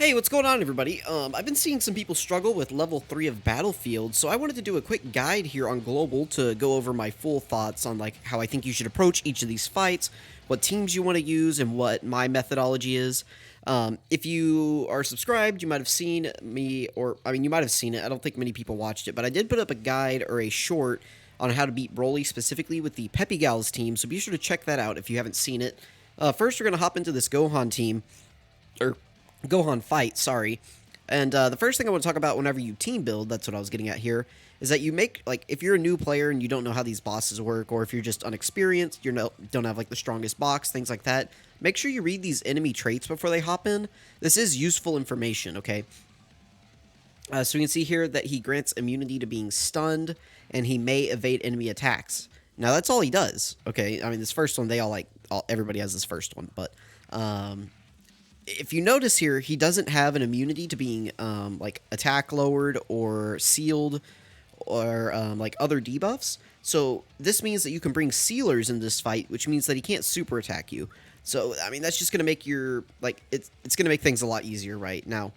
Hey, what's going on, everybody? I've been seeing some people struggle with level 3 of Battlefield, so I wanted to do a quick guide here on Global to go over my full thoughts on like how I think you should approach each of these fights, what teams you want to use, and what my methodology is. If you are subscribed, you might have seen me, or I mean, you might have seen it. I don't think many people watched it, but I did put up a guide or a short on how to beat Broly specifically with the Peppy Gals team, so be sure to check that out if you haven't seen it. First, we're going to hop into this Gohan team, or Gohan fight, sorry. And the first thing I want to talk about whenever you team build, that's what I was getting at here, is that you make, like, if you're a new player and you don't know how these bosses work, or if you're just unexperienced, don't have, like, the strongest box, things like that, make sure you read these enemy traits before they hop in. This is useful information, okay? So you can see here that he grants immunity to being stunned, and he may evade enemy attacks. Now, that's all he does, okay? I mean, this first one, everybody has this first one, but, if you notice here, he doesn't have an immunity to being, like, attack lowered or sealed or, like, other debuffs. So this means that you can bring sealers in this fight, which means that he can't super attack you. So, I mean, that's just going to make your, like, it's going to make things a lot easier, right? Now,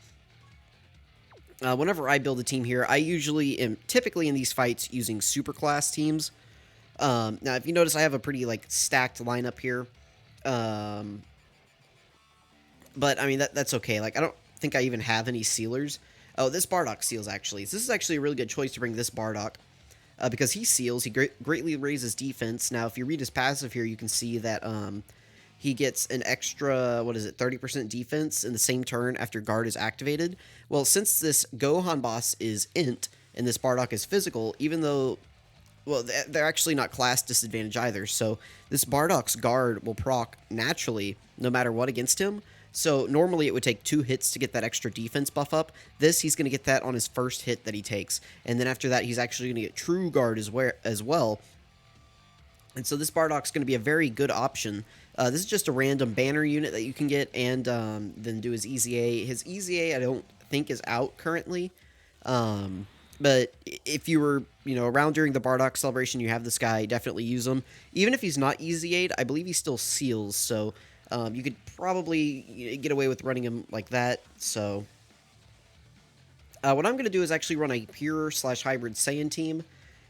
whenever I build a team here, I usually am typically in these fights using super class teams. Now, if you notice, I have a pretty, like, stacked lineup here. But, I mean, that's okay. Like, I don't think I even have any sealers. Oh, this Bardock seals, actually. So this is actually a really good choice to bring this Bardock. Because he seals, he greatly raises defense. Now, if you read his passive here, you can see that he gets an extra, 30% defense in the same turn after guard is activated. Well, since this Gohan boss is int, and this Bardock is physical, even though, well, they're actually not class disadvantage either. So this Bardock's guard will proc naturally, no matter what against him. So normally it would take 2 hits to get that extra defense buff up. This, he's going to get that on his first hit that he takes. And then after that, he's actually going to get True Guard as well. And so this Bardock's going to be a very good option. This is just a random banner unit that you can get and then do his EZA. His EZA I don't think is out currently. But if you were, around during the Bardock celebration, you have this guy, definitely use him. Even if he's not EZA'd, I believe he still seals, so you could probably get away with running him like that. So what I'm going to do is actually run a pure/hybrid Saiyan team.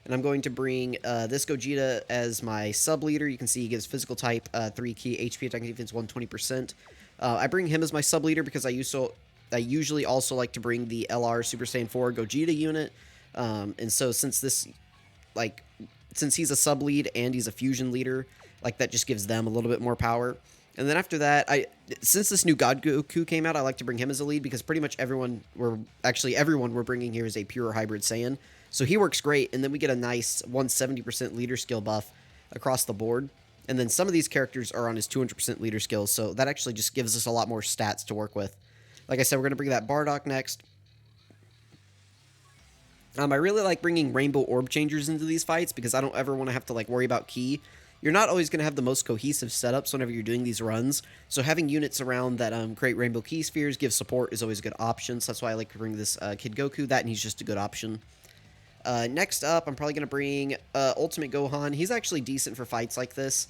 And I'm going to bring this Gogeta as my sub-leader. You can see he gives physical type 3 key, HP attack defense 120%. I bring him as my sub-leader because I usually also like to bring the LR Super Saiyan 4 Gogeta unit. And so since he's a sub-lead and he's a fusion leader, like that just gives them a little bit more power. And then after that, since this new God Goku came out, I like to bring him as a lead because pretty much everyone we're bringing here is a pure hybrid Saiyan. So he works great, and then we get a nice 170% leader skill buff across the board. And then some of these characters are on his 200% leader skill, so that actually just gives us a lot more stats to work with. Like I said, we're going to bring that Bardock next. I really like bringing Rainbow Orb Changers into these fights because I don't ever want to have to worry about ki. You're not always going to have the most cohesive setups whenever you're doing these runs, so having units around that create Rainbow Ki Spheres, give support, is always a good option, so that's why I like to bring this Kid Goku, and he's just a good option. Next up, I'm probably going to bring Ultimate Gohan. He's actually decent for fights like this.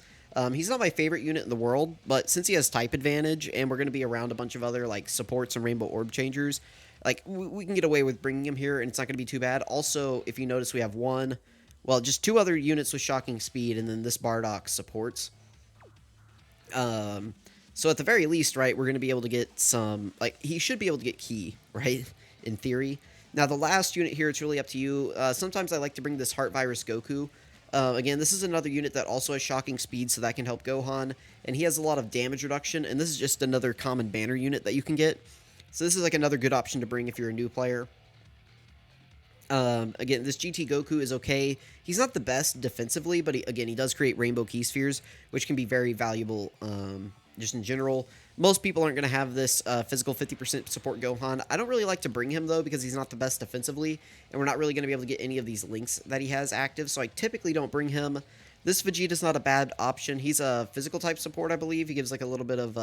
He's not my favorite unit in the world, but since he has type advantage, and we're going to be around a bunch of other supports and Rainbow Orb Changers, we can get away with bringing him here, and it's not going to be too bad. Also, if you notice, we have just 2 other units with shocking speed, and then this Bardock supports. So at the very least, right, we're going to be able to get some, he should be able to get ki, right, in theory. Now, the last unit here, it's really up to you. Sometimes I like to bring this Heart Virus Goku. Again, this is another unit that also has shocking speed, so that can help Gohan. And he has a lot of damage reduction, and this is just another common banner unit that you can get. So this is another good option to bring if you're a new player. Again, this GT Goku is okay. He's not the best defensively, but he does create Rainbow Ki Spheres, which can be very valuable just in general. Most people aren't going to have this physical 50% support Gohan. I don't really like to bring him, though, because he's not the best defensively, and we're not really going to be able to get any of these links that he has active, so I typically don't bring him. This Vegeta's not a bad option. He's a physical type support, I believe. He gives a little bit of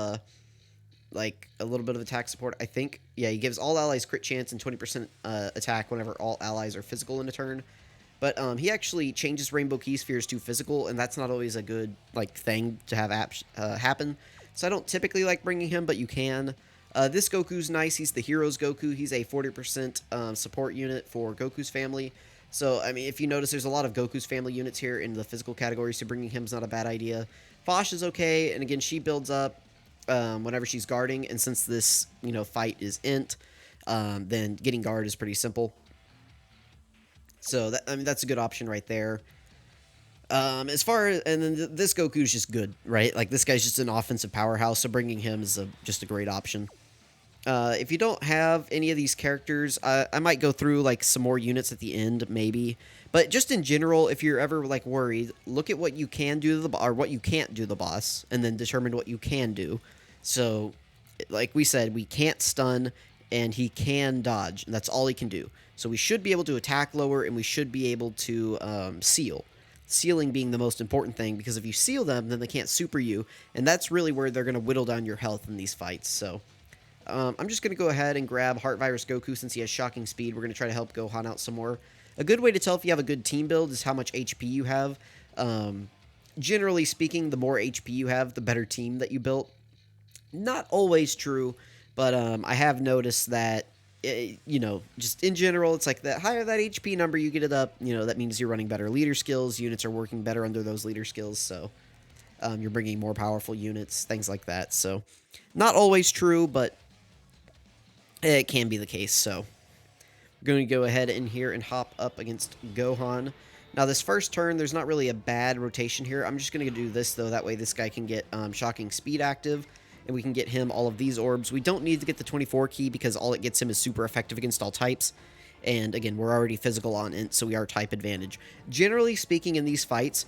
attack support, I think. Yeah, he gives all allies crit chance and 20% attack whenever all allies are physical in a turn. But he actually changes Rainbow Ki Spheres to physical, and that's not always a good thing to have happen. So I don't typically like bringing him, but you can. This Goku's nice. He's the Heroes Goku. He's a 40% support unit for Goku's family. So, I mean, if you notice, there's a lot of Goku's family units here in the physical category, so bringing him's not a bad idea. Fosh is okay, and again, she builds up whenever she's guarding, and since this, fight is int, then getting guard is pretty simple. So, that's a good option right there. As far as, and then this Goku's just good, right? Like, this guy's just an offensive powerhouse, so bringing him is just a great option. If you don't have any of these characters, I might go through like some more units at the end, maybe. But just in general, if you're ever like worried, look at what you can do to the or what you can't do to the boss, and then determine what you can do. So, like we said, we can't stun, and he can dodge, and that's all he can do. So we should be able to attack lower, and we should be able to seal. Sealing being the most important thing, because if you seal them, then they can't super you, and that's really where they're going to whittle down your health in these fights. So. I'm just going to go ahead and grab Heart Virus Goku since he has shocking speed. We're going to try to help Gohan out some more. A good way to tell if you have a good team build is how much HP you have. Generally speaking, the more HP you have, the better team that you built. Not always true, but I have noticed that, just in general, it's like the higher that HP number you get it up, that means you're running better leader skills. Units are working better under those leader skills, so you're bringing more powerful units, things like that. So, not always true, but it can be the case, so we're going to go ahead in here and hop up against Gohan. Now, this first turn, there's not really a bad rotation here. I'm just going to do this, though. That way this guy can get shocking speed active, and we can get him all of these orbs. We don't need to get the 24 key because all it gets him is super effective against all types. And, again, we're already physical on int, so we are type advantage. Generally speaking, in these fights,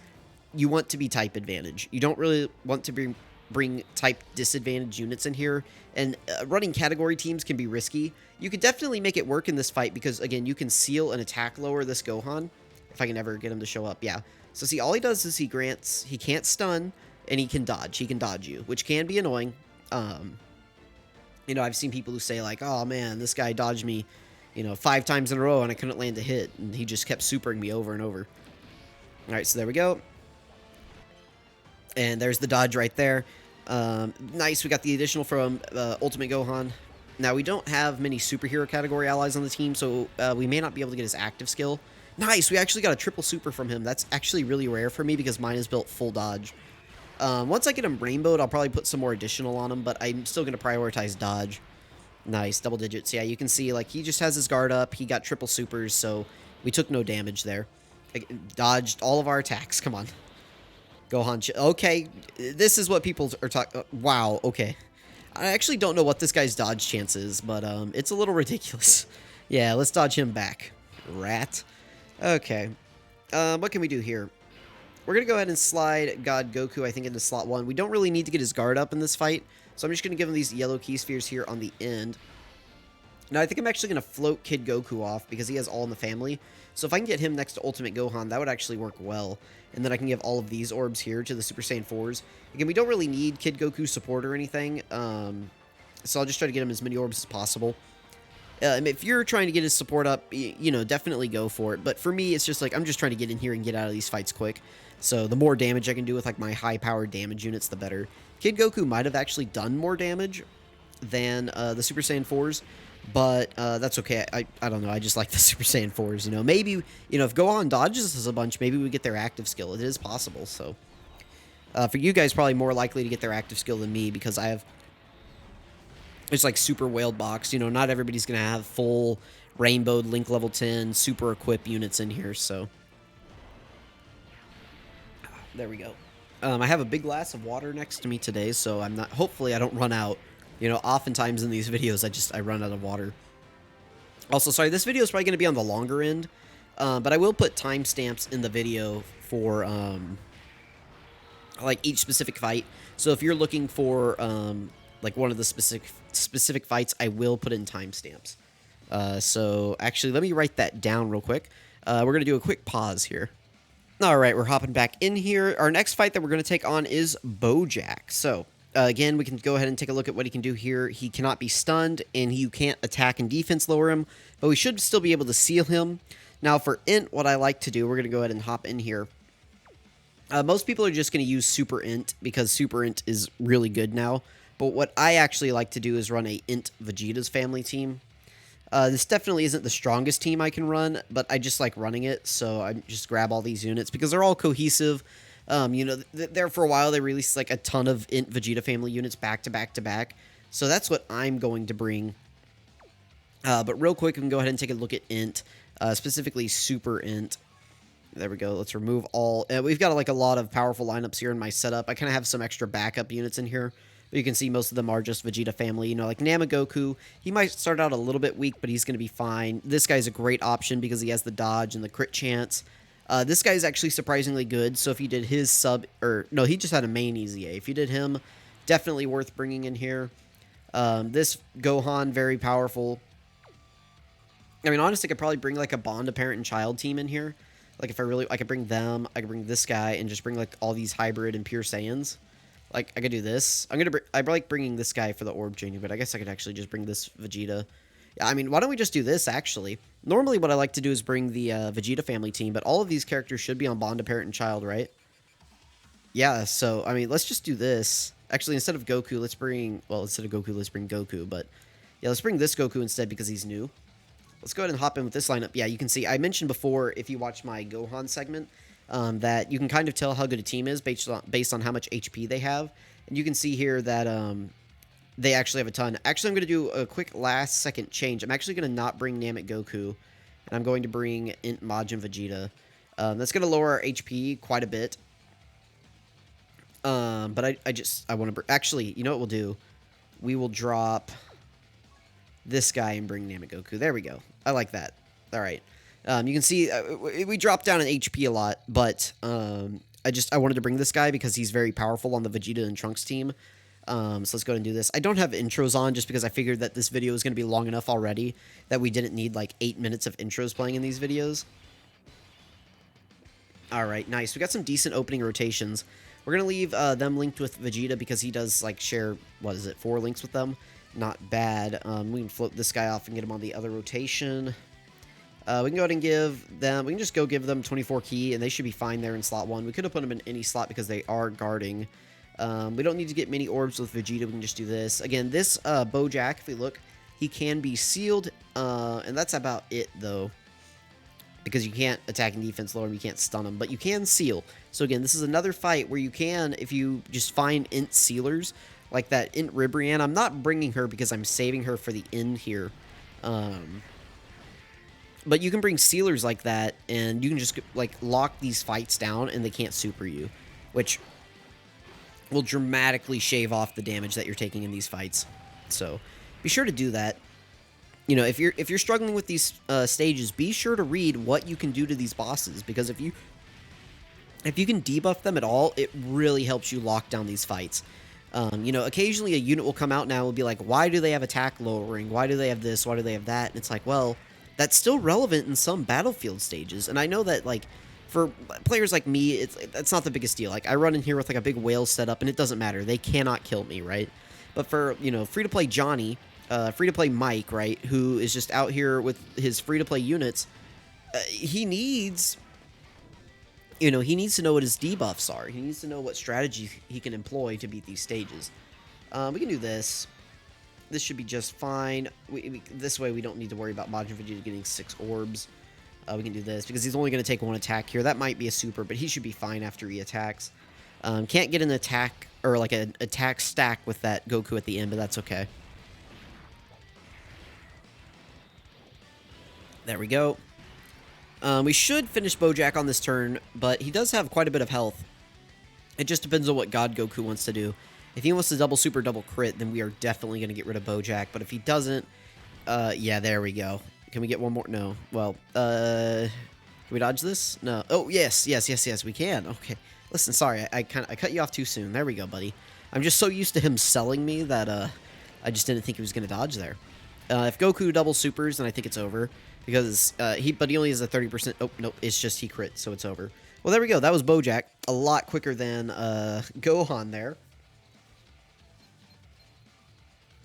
you want to be type advantage. You don't really want to bring type disadvantage units in here, and running category teams can be risky. You could definitely make it work in this fight because, again, you can seal and attack lower this Gohan, if I can ever get him to show up. Yeah, so see, all he does is he can't stun, and he can dodge you, which can be annoying. I've seen people who say like, oh man, this guy dodged me 5 times in a row and I couldn't land a hit, and he just kept supering me over and over. Alright, so there we go. And there's the dodge right there. Nice, we got the additional from Ultimate Gohan. Now, we don't have many superhero category allies on the team, so we may not be able to get his active skill. Nice, we actually got a triple super from him. That's actually really rare for me because mine is built full dodge. Once I get him rainbowed, I'll probably put some more additional on him, but I'm still going to prioritize dodge. Nice, double digits. Yeah, you can see, like, he just has his guard up. He got triple supers, so we took no damage there. Dodged all of our attacks. Come on. Gohan, okay, this is what people are talking. Wow, okay. I actually don't know what this guy's dodge chance is, but it's a little ridiculous. Yeah, let's dodge him back. Rat. Okay. What can we do here? We're going to go ahead and slide God Goku, I think, into slot 1. We don't really need to get his guard up in this fight, so I'm just going to give him these yellow key spheres here on the end. Now, I think I'm actually going to float Kid Goku off because he has all in the family. So if I can get him next to Ultimate Gohan, that would actually work well. And then I can give all of these orbs here to the Super Saiyan 4s. Again, we don't really need Kid Goku support or anything. So I'll just try to get him as many orbs as possible. If you're trying to get his support up, definitely go for it. But for me, it's just like, I'm just trying to get in here and get out of these fights quick. So the more damage I can do with like my high-powered damage units, the better. Kid Goku might have actually done more damage than the Super Saiyan 4s. But that's okay. I don't know. I just like the Super Saiyan 4s. Maybe, if Gohan dodges us a bunch, maybe we get their active skill. It is possible. So for you guys, probably more likely to get their active skill than me because I have it's like super whaled box. Not everybody's going to have full rainbowed Link level 10 super equip units in here. So there we go. I have a big glass of water next to me today, so hopefully I don't run out. Oftentimes in these videos, I run out of water. Also, sorry, this video is probably going to be on the longer end, but I will put timestamps in the video for, like, each specific fight. So if you're looking for, like, one of the specific fights, I will put in timestamps. So, actually, let me write that down real quick. We're going to do a quick pause here. Alright, we're hopping back in here. Our next fight that we're going to take on is Boujack. So, again, we can go ahead and take a look at what he can do here. He cannot be stunned, and you can't attack and defense lower him, but we should still be able to seal him. Now, for int, what I like to do, we're going to go ahead and hop in here. Most people are just going to use super int, because super int is really good now, But what I actually like to do is run a Int Vegeta's family team. This definitely isn't the strongest team I can run, but I just like running it, so I just grab all these units because they're all cohesive. There for a while they released like a ton of Int Vegeta family units back to back to back, so that's what I'm going to bring. But real quick, we can go ahead and take a look at Int, specifically Super Int. There we go. Let's remove all. We've got like a lot of powerful lineups here in my setup. I kind of have some extra backup units in here. But you can see most of them are just Vegeta family. You know, like Namagoku, he might start out a little bit weak, but he's going to be fine. This guy's a great option because he has the dodge and the crit chance. This guy's actually surprisingly good. So if you did his sub, or no, he just had a main easy A. If you did him, definitely worth bringing in here. This Gohan, very powerful. I mean, honestly, I could probably bring like a Bond of parent and child team in here. Like if I could bring them, I could bring this guy and just bring like all these hybrid and pure Saiyans. Like I could do this. I like bringing this guy for the orb changing, but I guess I could actually just bring this Vegeta. Yeah, I mean, why don't we just do this actually? Normally what I like to do is bring the Vegeta family team, but all of these characters should be on Bond of parent and child, right? Yeah, so I mean, let's just do this. Actually, instead of Goku, let's bring Goku, but yeah, let's bring this Goku instead because he's new. Let's go ahead and hop in with this lineup. Yeah, you can see, I mentioned before, if you watch my Gohan segment, that you can kind of tell how good a team is based on how much HP they have. And you can see here that they actually have a ton. Actually, I'm going to do a quick last-second change. I'm actually going to not bring Namek Goku, and I'm going to bring Int Majin Vegeta. That's going to lower our HP quite a bit. But I want to... Actually, you know what we'll do? We will drop this guy and bring Namek Goku. There we go. I like that. All right. You can see we dropped down in HP a lot, but I wanted to bring this guy because he's very powerful on the Vegeta and Trunks team. So let's go ahead and do this. I don't have intros on just because I figured that this video was going to be long enough already that we didn't need like 8 minutes of intros playing in these videos. All right, nice. We got some decent opening rotations. We're going to leave them linked with Vegeta because he does like share, 4 links with them. Not bad. We can float this guy off and get him on the other rotation. We can go ahead and we can just go give them 24 key, and they should be fine there in slot 1. We could have put them in any slot because they are guarding. We don't need to get many orbs with Vegeta. We can just do this. Again, this Boujack, if we look, he can be sealed, and that's about it, though. Because you can't attack and defense lower him, you can't stun him, but you can seal. So again, this is another fight where you can, if you just find Int sealers, like that Int Ribrianne. I'm not bringing her because I'm saving her for the end here. But you can bring sealers like that, and you can just like lock these fights down, and they can't super you, which will dramatically shave off the damage that you're taking in these fights. So be sure to do that. You know, if you're struggling with these stages, be sure to read what you can do to these bosses, because if you can debuff them at all, it really helps you lock down these fights. You know, occasionally a unit will come out now and will be like, why do they have attack lowering? Why do they have this? Why do they have that? And it's like, well, that's still relevant in some battlefield stages. And I know that, like, for players like me, that's not the biggest deal. Like, I run in here with, like, a big whale setup, and it doesn't matter. They cannot kill me, right? But for, you know, free-to-play Johnny, free-to-play Mike, right, who is just out here with his free-to-play units, he needs... You know, he needs to know what his debuffs are. He needs to know what strategy he can employ to beat these stages. We can do this. This should be just fine. This way we don't need to worry about Majin Vegeta getting 6 orbs. We can do this because he's only going to take 1 attack here. That might be a super, but he should be fine after he attacks. Can't get an attack or like an attack stack with that Goku at the end, but that's okay. There we go. We should finish Boujack on this turn, but he does have quite a bit of health. It just depends on what God Goku wants to do. If he wants to double super, double crit, then we are definitely going to get rid of Boujack. But if he doesn't, yeah, there we go. Can we get one more? No. Well, can we dodge this? No. Oh, yes, we can. Okay. Listen, sorry, I cut you off too soon. There we go, buddy. I'm just so used to him selling me that I just didn't think he was going to dodge there. If Goku double supers, then I think it's over. Because he only has a 30%. Oh, no, it's just he crit, so it's over. Well, there we go. That was Boujack. A lot quicker than Gohan there.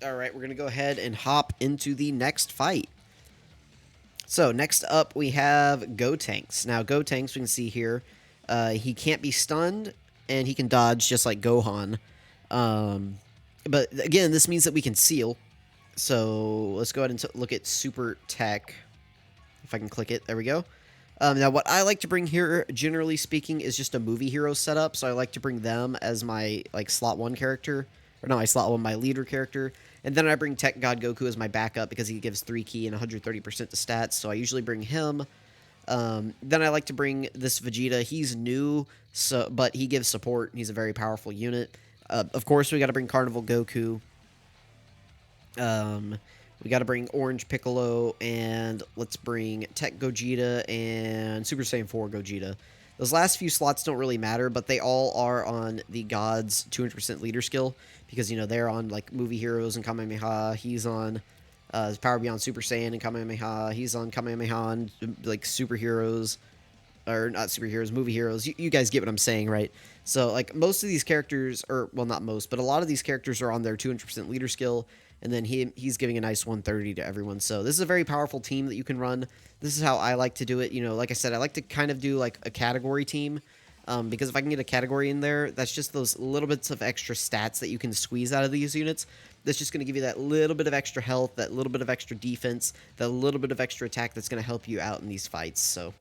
All right, we're going to go ahead and hop into the next fight. So, next up, we have Gotenks. Now, Gotenks, we can see here, he can't be stunned, and he can dodge just like Gohan. But again, this means that we can seal. So let's go ahead and look at Super Tech. If I can click it. There we go. Now, what I like to bring here, generally speaking, is just a movie hero setup. So I like to bring them as my like slot 1 character. Or not my slot 1, my leader character. And then I bring Tech God Goku as my backup because he gives 3 ki and 130% to stats. So I usually bring him. Then I like to bring this Vegeta. He's new, but he gives support. He's a very powerful unit. Of course, we got to bring Carnival Goku. We got to bring Orange Piccolo, and let's bring Tech Gogeta and Super Saiyan 4 Gogeta. Those last few slots don't really matter, but they all are on the God's 200% leader skill, because, you know, they're on, like, movie heroes and Kamehameha. He's on Power Beyond Super Saiyan and Kamehameha. He's on Kamehameha and, like, superheroes. Or not superheroes, movie heroes. You guys get what I'm saying, right? So, like, most of these characters, or, well, not most, but a lot of these characters are on their 200% leader skill, and then he's giving a nice 130 to everyone. So this is a very powerful team that you can run. This is how I like to do it. You know, like I said, I like to kind of do, like, a category team, because if I can get a category in there, that's just those little bits of extra stats that you can squeeze out of these units. That's just going to give you that little bit of extra health, that little bit of extra defense, that little bit of extra attack that's going to help you out in these fights. So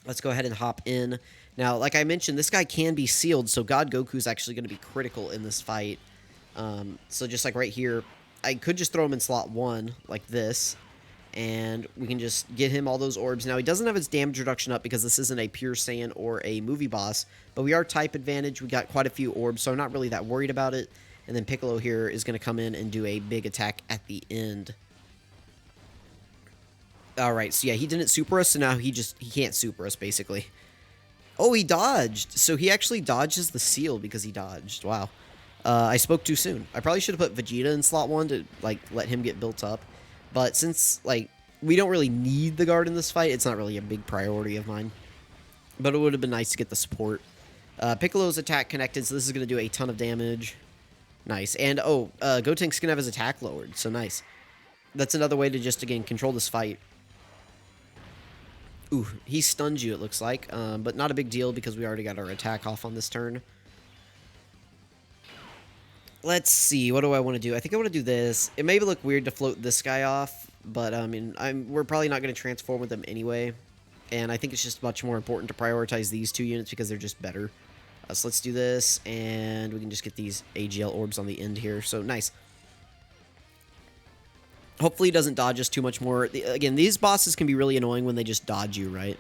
let's go ahead and hop in. Now, like I mentioned, this guy can be sealed, so God Goku is actually going to be critical in this fight. So just like right here, I could just throw him in slot 1, like this, and we can just get him all those orbs. Now, he doesn't have his damage reduction up because this isn't a pure Saiyan or a movie boss, but we are type advantage. We got quite a few orbs, so I'm not really that worried about it. And then Piccolo here is going to come in and do a big attack at the end. Alright, so yeah, he didn't super us, so now he can't super us, basically. Oh, he dodged! So he actually dodges the seal because he dodged. Wow. I spoke too soon. I probably should have put Vegeta in slot 1 to, like, let him get built up. But since, like, we don't really need the guard in this fight, it's not really a big priority of mine. But it would have been nice to get the support. Piccolo's attack connected, so this is going to do a ton of damage. Nice. And, oh, Gotenks can have his attack lowered, so nice. That's another way to just, again, control this fight. Ooh, he stunned you, it looks like. But not a big deal because we already got our attack off on this turn. Let's see, what do I want to do? I think I want to do this. It may look weird to float this guy off, but I mean, we're probably not going to transform with them anyway. And I think it's just much more important to prioritize these two units because they're just better. So let's do this, and we can just get these AGL orbs on the end here. So, nice. Hopefully he doesn't dodge us too much more. Again, these bosses can be really annoying when they just dodge you, right?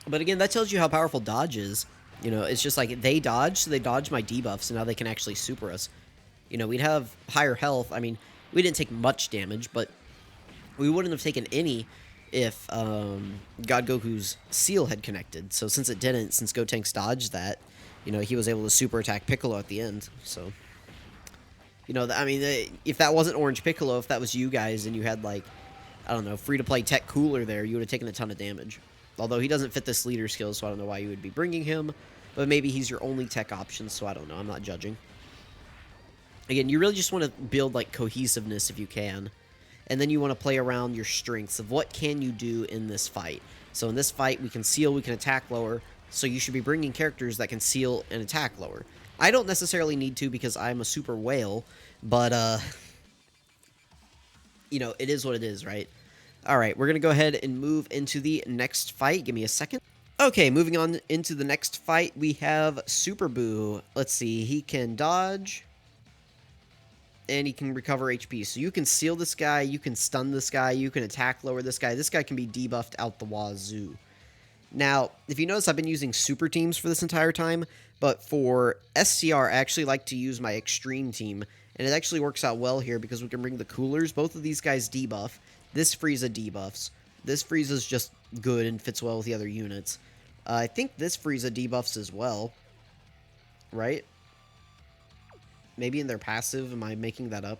But again, that tells you how powerful dodge is. You know, it's just like they dodge, so they dodge my debuffs, so now they can actually super us. You know, we'd have higher health. I mean, we didn't take much damage, but we wouldn't have taken any if God Goku's seal had connected. So since it didn't, since Gotenks dodged that, you know, he was able to super attack Piccolo at the end. So, you know, I mean, if that wasn't Orange Piccolo, if that was you guys and you had, like, I don't know, free-to-play Tech Cooler there, you would have taken a ton of damage. Although he doesn't fit this leader skill, so I don't know why you would be bringing him. But maybe he's your only tech option, so I don't know. I'm not judging. Again, you really just want to build, like, cohesiveness if you can. And then you want to play around your strengths of what can you do in this fight. So in this fight, we can seal, we can attack lower. So you should be bringing characters that can seal and attack lower. I don't necessarily need to because I'm a super whale. But, you know, it is what it is, right? Alright, we're going to go ahead and move into the next fight. Give me a second. Okay, moving on into the next fight, we have Super Boo. Let's see, he can dodge, and he can recover HP. So you can seal this guy, you can stun this guy, you can attack lower this guy. This guy can be debuffed out the wazoo. Now, if you notice, I've been using super teams for this entire time, but for SCR, I actually like to use my extreme team, and it actually works out well here because we can bring the coolers. Both of these guys debuff. This Frieza debuffs. This Frieza's just good and fits well with the other units. I think this Frieza debuffs as well. Right? Maybe in their passive. Am I making that up?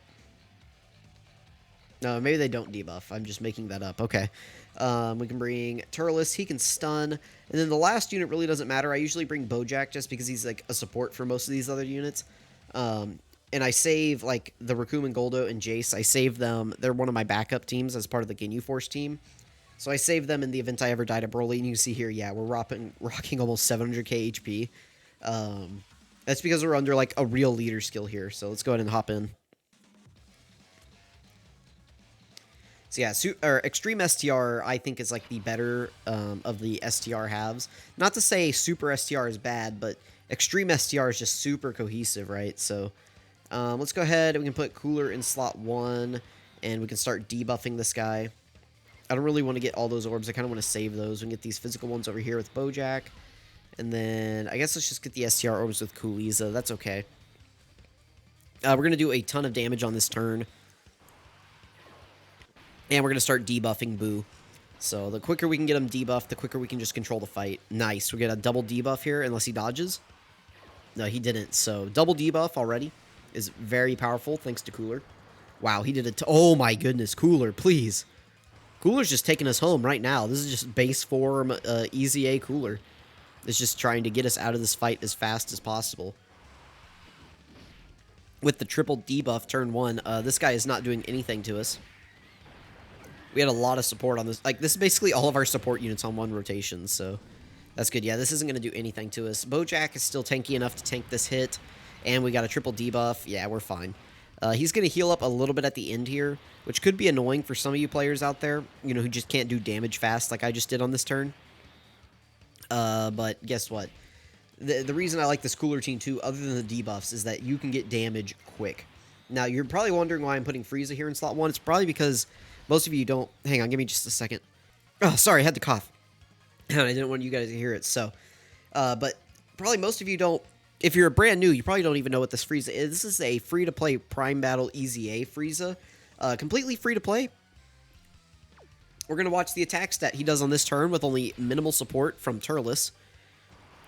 No, maybe they don't debuff. I'm just making that up. Okay. We can bring Turles. He can stun. And then the last unit really doesn't matter. I usually bring Boujack just because he's like a support for most of these other units. And I save, like, the Raccoon, Goldo, and Jace. I save them. They're one of my backup teams as part of the Ginyu Force team. So I save them in the event I ever die to Broly. And you can see here, yeah, we're rocking almost 700k HP. That's because we're under, like, a real leader skill here. So let's go ahead and hop in. So yeah, Extreme STR, I think, is, like, the better of the STR halves. Not to say Super STR is bad, but Extreme STR is just super cohesive, right? So let's go ahead and we can put Cooler in slot 1, and we can start debuffing this guy. I don't really want to get all those orbs. I kind of want to save those. We can get these physical ones over here with Boujack. And then I guess let's just get the STR orbs with Cooliza. That's okay. We're going to do a ton of damage on this turn. And we're going to start debuffing Boo. So the quicker we can get him debuffed, the quicker we can just control the fight. Nice. We get a double debuff here, unless he dodges. No, he didn't. So double debuff already is very powerful, thanks to Cooler. Wow, he did it. Oh my goodness, Cooler, please. Cooler's just taking us home right now. This is just base form, easy A Cooler. It's just trying to get us out of this fight as fast as possible. With the triple debuff turn 1, this guy is not doing anything to us. We had a lot of support on this. Like, this is basically all of our support units on one rotation, so that's good. Yeah, this isn't going to do anything to us. Bojack is still tanky enough to tank this hit, and we got a triple debuff. Yeah, we're fine. He's going to heal up a little bit at the end here, which could be annoying for some of you players out there, you know, who just can't do damage fast like I just did on this turn. But guess what? The reason I like this Cooler team too, other than the debuffs, is that you can get damage quick. Now, you're probably wondering why I'm putting Frieza here in slot 1. It's probably because most of you don't... Hang on, give me just a second. Oh, sorry, I had to cough. I didn't want you guys to hear it, so... but probably most of you don't... If you're brand new, you probably don't even know what this Frieza is. This is a free-to-play Prime Battle Easy A Frieza. Completely free-to-play. We're going to watch the attack stat he does on this turn with only minimal support from Turles.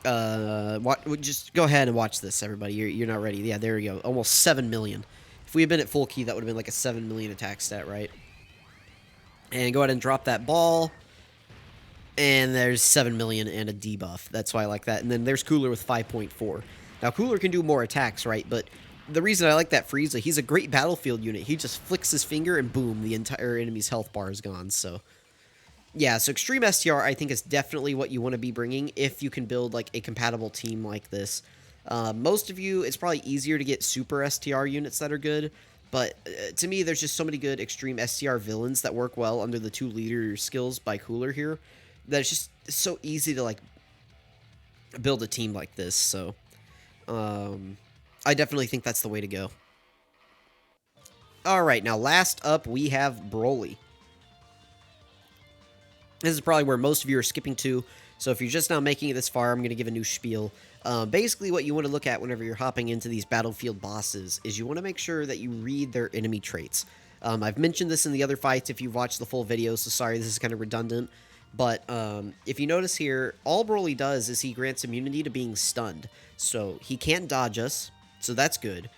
Just go ahead and watch this, everybody. You're not ready. Yeah, there we go. Almost 7 million. If we had been at full key, that would have been like a 7 million attack stat, right? And go ahead and drop that ball. And there's 7 million and a debuff. That's why I like that. And then there's Cooler with 5.4. Now, Cooler can do more attacks, right? But the reason I like that Frieza, he's a great battlefield unit. He just flicks his finger and boom, the entire enemy's health bar is gone. So, yeah, so Extreme STR, I think, is definitely what you want to be bringing if you can build, like, a compatible team like this. Most of you, it's probably easier to get Super STR units that are good. But to me, there's just so many good Extreme STR villains that work well under the 2 leader skills by Cooler here. That it's just so easy to, like, build a team like this. So, I definitely think that's the way to go. Alright, now last up we have Broly. This is probably where most of you are skipping to, so if you're just now making it this far, I'm going to give a new spiel. Basically, what you want to look at whenever you're hopping into these battlefield bosses is you want to make sure that you read their enemy traits. I've mentioned this in the other fights if you've watched the full video, so sorry, this is kind of redundant. But if you notice here, all Broly does is he grants immunity to being stunned. So he can't dodge us, so that's good.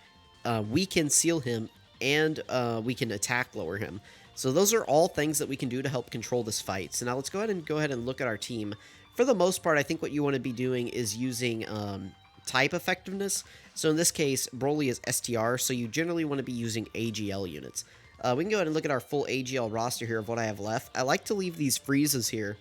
We can seal him, and we can attack lower him. So those are all things that we can do to help control this fight. So now let's go ahead and look at our team. For the most part, I think what you want to be doing is using type effectiveness. So in this case, Broly is STR, so you generally want to be using AGL units. We can go ahead and look at our full AGL roster here of what I have left. I like to leave these Friezas here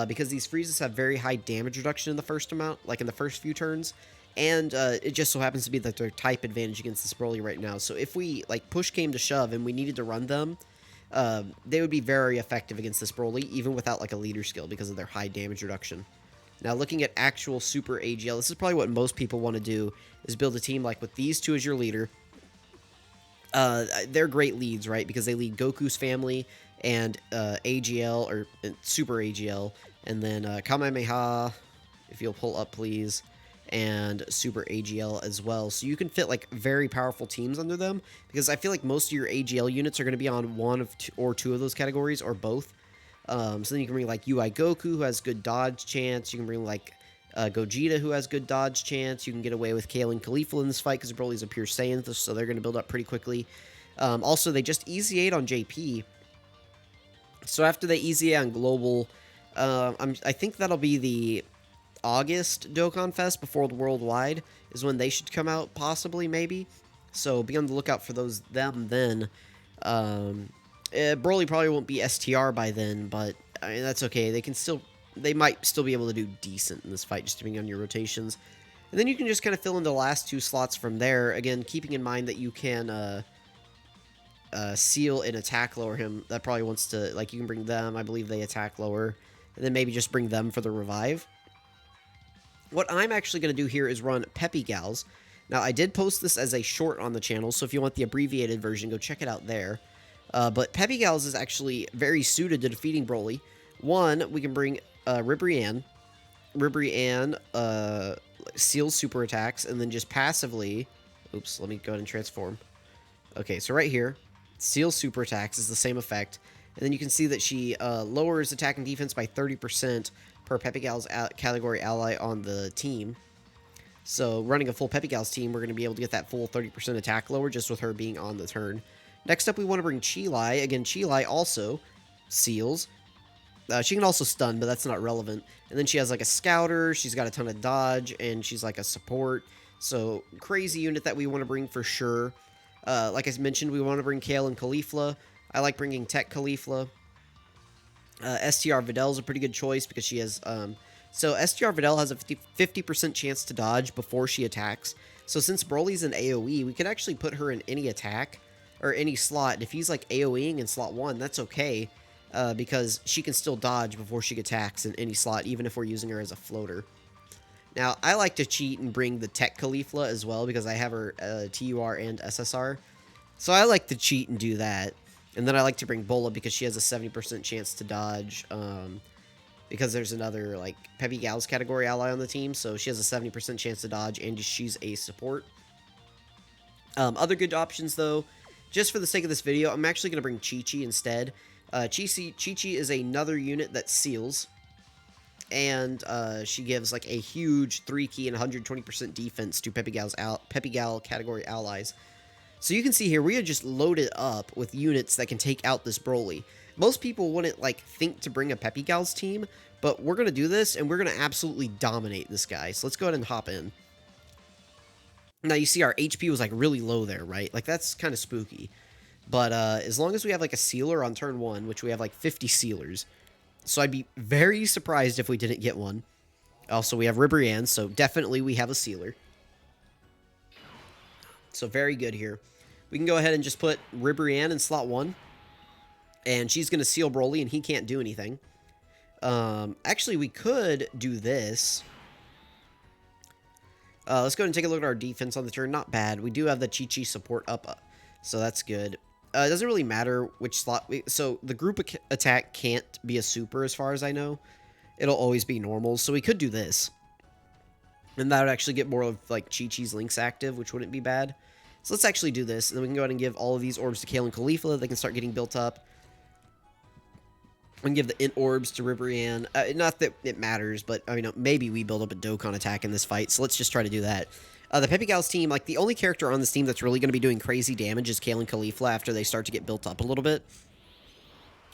because these Friezas have very high damage reduction in the first amount, like in the first few turns. And it just so happens to be that their type advantage against this Broly right now. So if we, like, push came to shove and we needed to run them, they would be very effective against this Broly, even without, like, a leader skill because of their high damage reduction. Now, looking at actual Super AGL, this is probably what most people want to do, is build a team, like, with these two as your leader. They're great leads, right? Because they lead Goku's family and AGL, or Super AGL, and then Kamehameha, if you'll pull up, please, and Super AGL as well. So you can fit, like, very powerful teams under them, because I feel like most of your AGL units are going to be on one of or two of those categories, or both. So then you can bring, like, UI Goku, who has good dodge chance. You can bring, like, Gogeta, who has good dodge chance. You can get away with Kale and Caulifla in this fight, because Broly's a pure Saiyan, so they're going to build up pretty quickly. Also, they just Easy 8 on JP. So after they Easy 8 on Global, I think that'll be the August Dokkan Fest before the Worldwide is when they should come out, possibly, maybe. So be on the lookout for them then. Broly probably won't be STR by then, but I mean, that's okay. They might still be able to do decent in this fight, just depending on your rotations. And then you can just kind of fill in the last 2 slots from there. Again, keeping in mind that you can seal and attack lower him. That probably wants to, like, you can bring them. I believe they attack lower. And then maybe just bring them for the revive. What I'm actually going to do here is run Peppy Gals. Now, I did post this as a short on the channel, so if you want the abbreviated version, go check it out there. But Peppy Gals is actually very suited to defeating Broly. One, we can bring Ribrianne. Ribrianne seals super attacks, and then just passively... Oops, let me go ahead and transform. Okay, so right here, seals super attacks is the same effect. And then you can see that she lowers attack and defense by 30% per Peppy Gals category ally on the team. So running a full Peppy Gals team, we're going to be able to get that full 30% attack lower just with her being on the turn. Next up, we want to bring Chilai. Again, Chilai also seals. She can also stun, but that's not relevant. And then she has like a scouter, she's got a ton of dodge, and she's like a support. So crazy unit that we want to bring for sure. Like I mentioned, we want to bring Kale and Caulifla. I like bringing Tech Caulifla. STR Videl is a pretty good choice because she has... So STR Videl has a 50% chance to dodge before she attacks. So since Broly's an AoE, we could actually put her in any attack or any slot. And if he's like AoEing in slot 1, that's okay. Because she can still dodge before she attacks in any slot, even if we're using her as a floater. Now, I like to cheat and bring the Tech Caulifla as well, because I have her TUR and SSR. So I like to cheat and do that. And then I like to bring Bola because she has a 70% chance to dodge, because there's another, like, Peppy Gals category ally on the team, so she has a 70% chance to dodge, and she's a support. Other good options, though, just for the sake of this video, I'm actually going to bring Chi-Chi instead. Chi-Chi is another unit that seals, and she gives like a huge 3-key and 120% defense to Peppy Gal category allies. So you can see here, we are just loaded up with units that can take out this Broly. Most people wouldn't like think to bring a Peppy Gals team, but we're going to do this, and we're going to absolutely dominate this guy. So let's go ahead and hop in. Now you see our HP was like really low there, right? Like that's kind of spooky. But as long as we have like a sealer on turn 1, which we have like 50 sealers. So I'd be very surprised if we didn't get one. Also, we have Ribrianne, so definitely we have a sealer. So very good here. We can go ahead and just put Ribrianne in slot 1. And she's going to seal Broly, and he can't do anything. Actually, we could do this. Let's go ahead and take a look at our defense on the turn. Not bad. We do have the Chi-Chi support up. So that's good. It doesn't really matter which slot. So the group attack can't be a super as far as I know. It'll always be normal. So we could do this. And that would actually get more of like Chi-Chi's links active, which wouldn't be bad. So let's actually do this. And then we can go ahead and give all of these orbs to Kale and Caulifla. They can start getting built up. We can give the int orbs to Ribrianne. Not that it matters, but I mean, maybe we build up a Dokkan attack in this fight. So let's just try to do that. The Peppy Gals team, like, the only character on this team that's really going to be doing crazy damage is Kale and Caulifla after they start to get built up a little bit.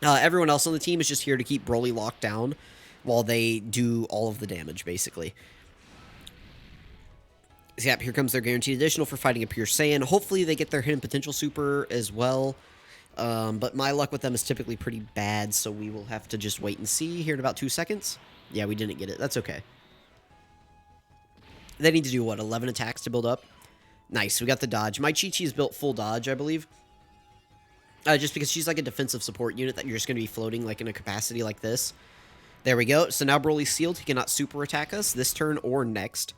Everyone else on the team is just here to keep Broly locked down while they do all of the damage, basically. So, yeah, here comes their guaranteed additional for fighting a Pure Saiyan. Hopefully they get their hidden potential super as well. But my luck with them is typically pretty bad, so we will have to just wait and see here in about 2 seconds. Yeah, we didn't get it. That's okay. They need to do, what, 11 attacks to build up? Nice, we got the dodge. My Chi-Chi is built full dodge, I believe. Just because she's like a defensive support unit that you're just going to be floating like in a capacity like this. There we go. So now Broly's sealed. He cannot super attack us this turn or next.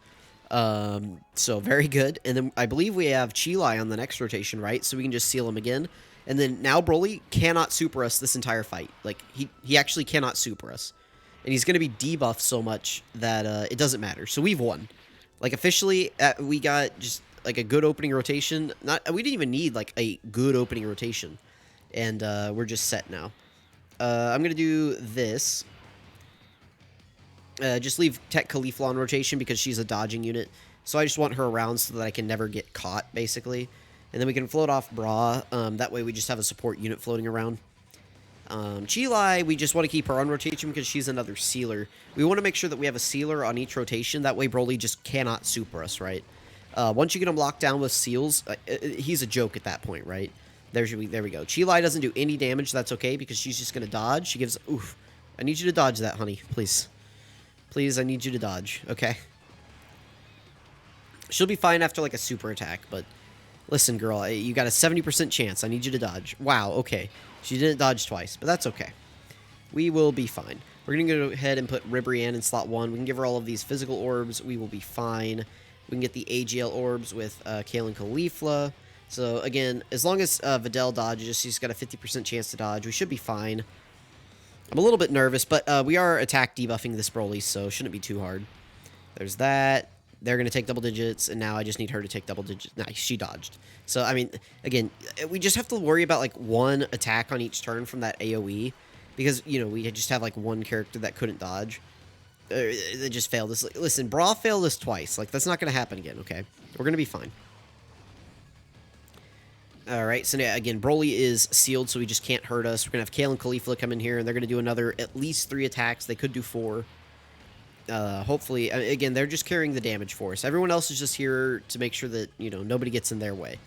So very good. And then I believe we have Chilai on the next rotation, right? So we can just seal him again. And then now Broly cannot super us this entire fight. Like, he actually cannot super us. And he's going to be debuffed so much that it doesn't matter. So we've won. Like, officially, we got just, like, a good opening rotation. We didn't even need, like, a good opening rotation. And we're just set now. I'm going to do this. Just leave Tech Caulifla on rotation because she's a dodging unit. So I just want her around so that I can never get caught, basically. And then we can float off Bra. That way we just have a support unit floating around. Chilai, we just want to keep her on rotation because she's another sealer. We want to make sure that we have a sealer on each rotation. That way Broly just cannot super us, right? Once you get him locked down with seals, he's a joke at that point, right? There we go. Chilai doesn't do any damage. That's okay because she's just going to dodge. She gives... Oof. I need you to dodge that, honey. Please. Please, I need you to dodge. Okay. She'll be fine after, like, a super attack, but listen, girl, you got a 70% chance. I need you to dodge. Wow, okay. She didn't dodge twice, but that's okay. We will be fine. We're going to go ahead and put Ribrianne in slot 1. We can give her all of these physical orbs. We will be fine. We can get the AGL orbs with Kale and Caulifla. So, again, as long as Videl dodges, she's got a 50% chance to dodge. We should be fine. I'm a little bit nervous, but we are attack debuffing this Broly, so it shouldn't be too hard. There's that. They're going to take double digits, and now I just need her to take double digits. Nice, she dodged. So, I mean, again, we just have to worry about, like, one attack on each turn from that AoE. Because, you know, we just have, like, one character that couldn't dodge. They just failed this. Listen, Bra failed us twice. Like, that's not going to happen again, okay? We're going to be fine. Alright, so yeah, again, Broly is sealed, so he just can't hurt us. We're going to have Kale and Caulifla come in here, and they're going to do another at least 3 attacks. They could do 4. Hopefully, again, they're just carrying the damage for us. Everyone else is just here to make sure that, you know, nobody gets in their way.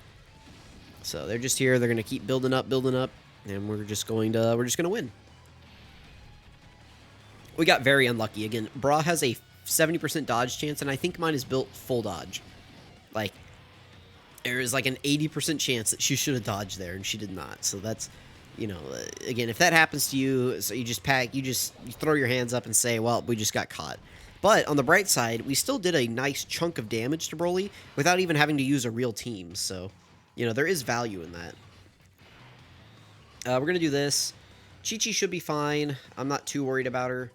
So they're just here. They're going to keep building up, and we're just going to win. We got very unlucky. Again, Bra has a 70% dodge chance, and I think mine is built full dodge. Like, there is like an 80% chance that she should have dodged there, and she did not. So that's, you know, again, if that happens to you, so you throw your hands up and say, well, we just got caught. But on the bright side, we still did a nice chunk of damage to Broly without even having to use a real team. So, you know, there is value in that. We're going to do this. Chi-Chi should be fine. I'm not too worried about her.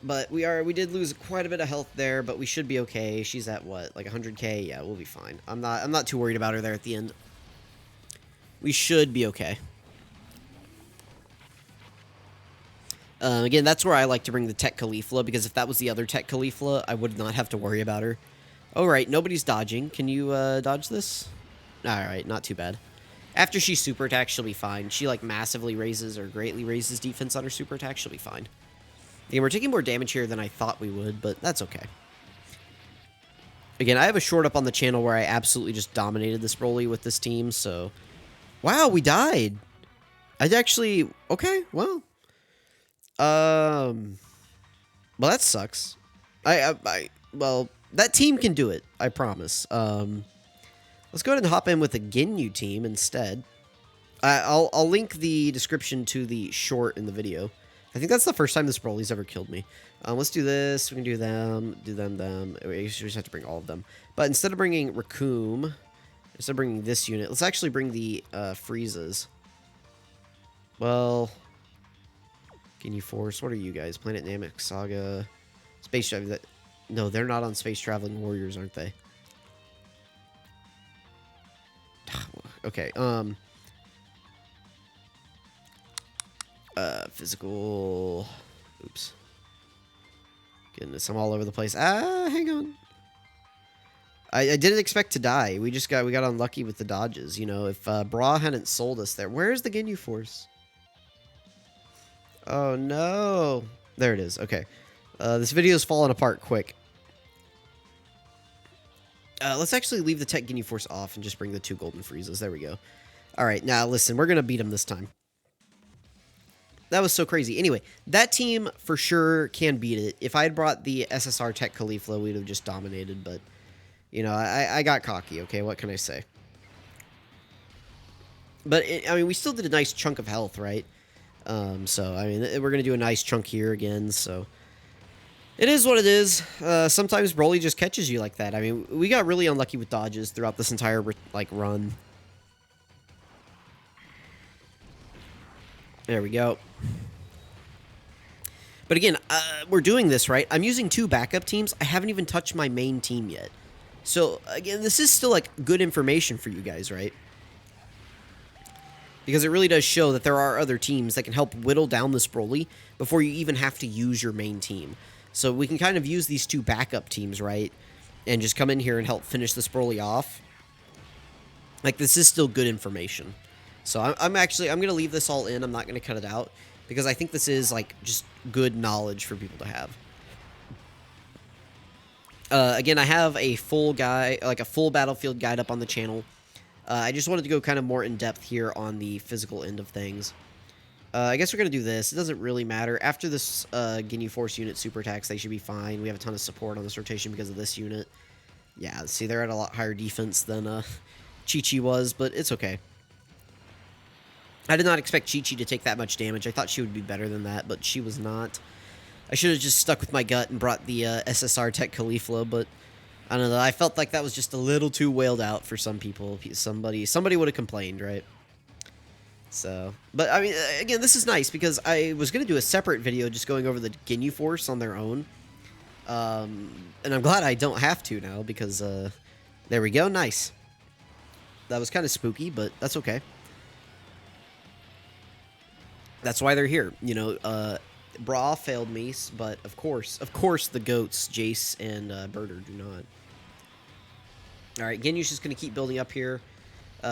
But we did lose quite a bit of health there, but we should be okay. She's at what, like 100k? Yeah, we'll be fine. I'm not too worried about her there at the end. We should be okay. Again, that's where I like to bring the Tech Caulifla, because if that was the other Tech Caulifla, I would not have to worry about her. Alright, nobody's dodging. Can you dodge this? Alright, not too bad. After she super attacks, she'll be fine. She, like, massively raises or greatly raises defense on her super attack, she'll be fine. Again, we're taking more damage here than I thought we would, but that's okay. Again, I have a short up on the channel where I absolutely just dominated this Broly with this team, so... Wow, we died! I actually... Okay, well... Well, that sucks. Well, that team can do it, I promise. Let's go ahead and hop in with the Ginyu team instead. I'll link the description to the short in the video. I think that's the first time this Broly's ever killed me. Let's do this. We can do them. We just have to bring all of them. But instead of bringing Raccoon, instead of bringing this unit, let's actually bring the Friezas. Well, Ginyu Force. What are you guys? Planet Namek Saga, Space Travel. No, they're not on Space Traveling Warriors, aren't they? Okay. Physical. Oops. Goodness, I'm all over the place. Hang on. I didn't expect to die. We got unlucky with the dodges. You know, if Bra hadn't sold us there. Where's the Ginyu Force? Oh no. There it is. Okay. This video's falling apart quick. Let's actually leave the Tech Ginyu Force off and just bring the 2 Golden Friezas. There we go. Alright, now listen, we're going to beat him this time. That was so crazy. Anyway, that team for sure can beat it. If I had brought the SSR Tech Caulifla, we'd have just dominated, but, you know, I got cocky, okay? What can I say? But, I mean, we still did a nice chunk of health, right? So, I mean, we're going to do a nice chunk here again, so... It is what it is. Sometimes Broly just catches you like that. I mean, we got really unlucky with dodges throughout this entire, like, run. There we go. But again, we're doing this, right? I'm using 2 backup teams. I haven't even touched my main team yet. So, again, this is still, like, good information for you guys, right? Because it really does show that there are other teams that can help whittle down this Broly before you even have to use your main team. So we can kind of use these 2 backup teams, right? And just come in here and help finish this Broly off. Like, this is still good information. So I'm going to leave this all in. I'm not going to cut it out. Because I think this is, like, just good knowledge for people to have. Again, I have a full battlefield guide up on the channel. I just wanted to go kind of more in depth here on the physical end of things. I guess we're going to do this. It doesn't really matter. After this Ginyu Force unit super attacks, they should be fine. We have a ton of support on this rotation because of this unit. Yeah, see, they're at a lot higher defense than Chi-Chi was, but it's okay. I did not expect Chi-Chi to take that much damage. I thought she would be better than that, but she was not. I should have just stuck with my gut and brought the SSR Tech Caulifla, but I don't know. I felt like that was just a little too wailed out for some people. Somebody would have complained, right? So, but I mean, again, this is nice because I was going to do a separate video just going over the Ginyu Force on their own. And I'm glad I don't have to now because, there we go. Nice. That was kind of spooky, but that's okay. That's why they're here. You know, Bra failed me, but of course, the goats, Jace and Birder do not. All right, Ginyu's just going to keep building up here.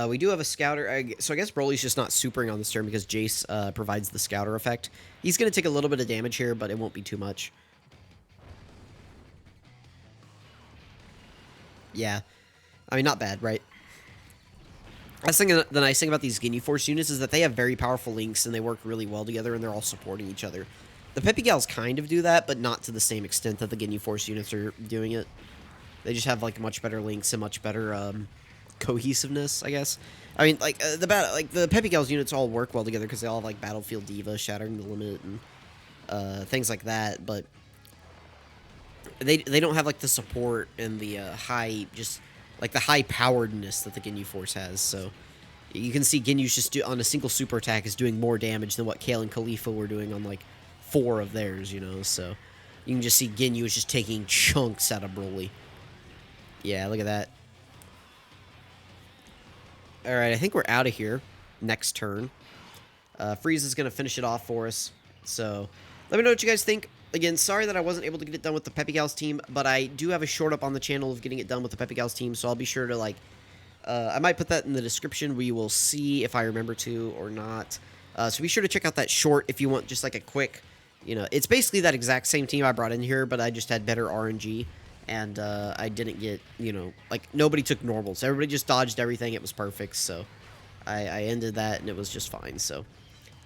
We do have a scouter, so I guess Broly's just not supering on this turn because Jace provides the scouter effect. He's going to take a little bit of damage here, but it won't be too much. Yeah, I mean, not bad, right? I was thinking the nice thing about these Ginyu Force units is that they have very powerful links and they work really well together and they're all supporting each other. The Peppy Gals kind of do that, but not to the same extent that the Ginyu Force units are doing it. They just have like much better links and much better cohesiveness, I guess. I mean, like the Peppy Gals units all work well together because they all have like Battlefield Diva, Shattering the Limit, and things like that. But they don't have like the support and the high poweredness that the Ginyu Force has. So you can see Ginyu's just on a single super attack is doing more damage than what Kale and Khalifa were doing on like 4 of theirs, you know. So you can just see Ginyu is just taking chunks out of Broly. Yeah, look at that. All right, I think we're out of here next turn. Frieza's going to finish it off for us. So let me know what you guys think. Again, sorry that I wasn't able to get it done with the Peppy Gals team, but I do have a short up on the channel of getting it done with the Peppy Gals team, so I'll be sure to, like, I might put that in the description. We will see if I remember to or not. So be sure to check out that short if you want just, like, a quick, you know, it's basically that exact same team I brought in here, but I just had better RNG, and I didn't get, you know, like, nobody took normals. Everybody just dodged everything. It was perfect, so I ended that, and it was just fine, so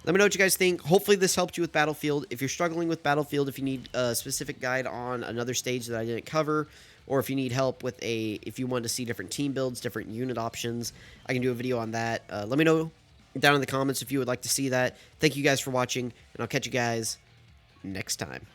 let me know what you guys think. Hopefully this helped you with Battlefield. If you're struggling with Battlefield, if you need a specific guide on another stage that I didn't cover, or if you need help with if you want to see different team builds, different unit options, I can do a video on that. Let me know down in the comments if you would like to see that. Thank you guys for watching, and I'll catch you guys next time.